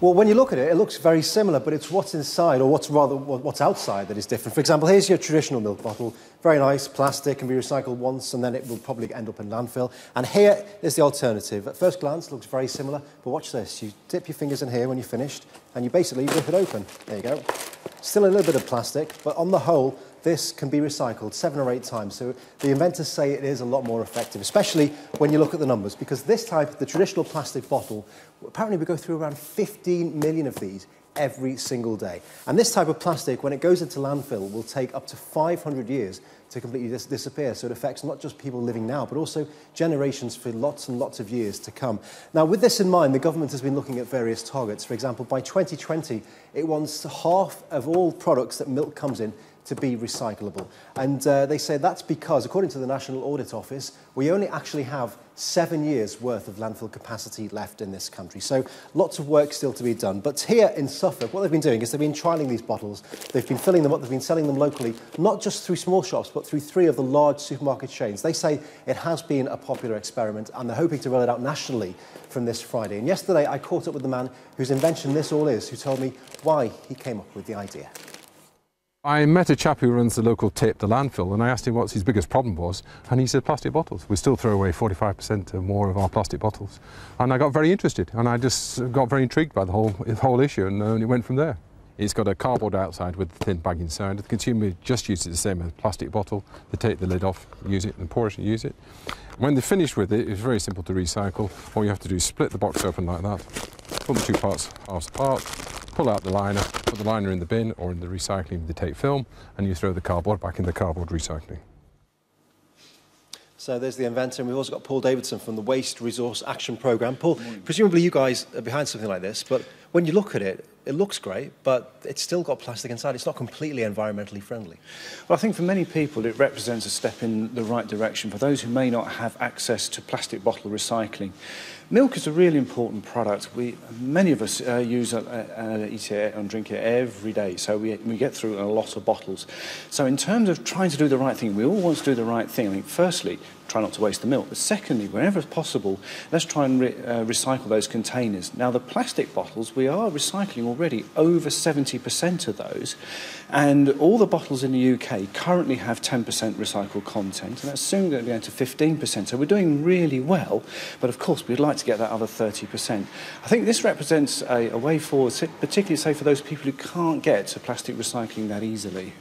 Well, when you look at it, it looks very similar, but it's what's inside, or what's outside that is different. For example, here's your traditional milk bottle. Very nice, plastic, can be recycled once, and then it will probably end up in landfill. And here is the alternative. At first glance, it looks very similar, but watch this. You dip your fingers in here when you're finished, and you basically rip it open. There you go. Still a little bit of plastic, but on the whole, this can be recycled 7 or 8 times. So the inventors say it is a lot more effective, especially when you look at the numbers, because this type, the traditional plastic bottle, apparently we go through around 15 million of these every single day. And this type of plastic, when it goes into landfill, will take up to 500 years to completely disappear. So it affects not just people living now, but also generations for lots and lots of years to come. Now, with this in mind, the government has been looking at various targets. For example, by 2020, it wants half of all products that milk comes in to be recyclable. And they say that's because, according to the National Audit Office, we only actually have 7 years' worth of landfill capacity left in this country. So lots of work still to be done. But here in Suffolk, what they've been doing is they've been trialling these bottles. They've been filling them up. They've been selling them locally, not just through small shops, but through 3 of the large supermarket chains. They say it has been a popular experiment, and they're hoping to roll it out nationally from this Friday. And yesterday, I caught up with the man whose invention this all is, who told me why he came up with the idea. I met a chap who runs the local tip, the landfill, and I asked him what his biggest problem was, and he said plastic bottles. We still throw away 45% or more of our plastic bottles. And I got very interested, and I just got very intrigued by the whole issue, and it went from there. It's got a cardboard outside with a thin bag inside. The consumer just uses it the same as a plastic bottle. They take the lid off, use it, and pour it and use it. When they finish with it, it's very simple to recycle. All you have to do is split the box open like that, put the 2 parts halves apart, pull out the liner, put the liner in the bin or in the recycling, they take film, and you throw the cardboard back in the cardboard recycling. So there's the inventor, and we've also got Paul Davidson from the Waste Resource Action Programme. Paul, presumably you guys are behind something like this, but when you look at it, it looks great, but it's still got plastic inside. It's not completely environmentally friendly. Well, I think for many people it represents a step in the right direction. For those who may not have access to plastic bottle recycling, milk is a really important product. Many of us eat it and drink it every day, so we get through a lot of bottles. So in terms of trying to do the right thing, we all want to do the right thing. I mean, firstly, try not to waste the milk, but secondly, wherever possible, let's try and recycle those containers. Now, the plastic bottles, we are recycling already over 70% of those, and all the bottles in the UK currently have 10% recycled content, and that's soon going to go to 15%, so we're doing really well, but of course we'd like to get that other 30%. I think this represents a way forward, particularly, say, for those people who can't get to plastic recycling that easily.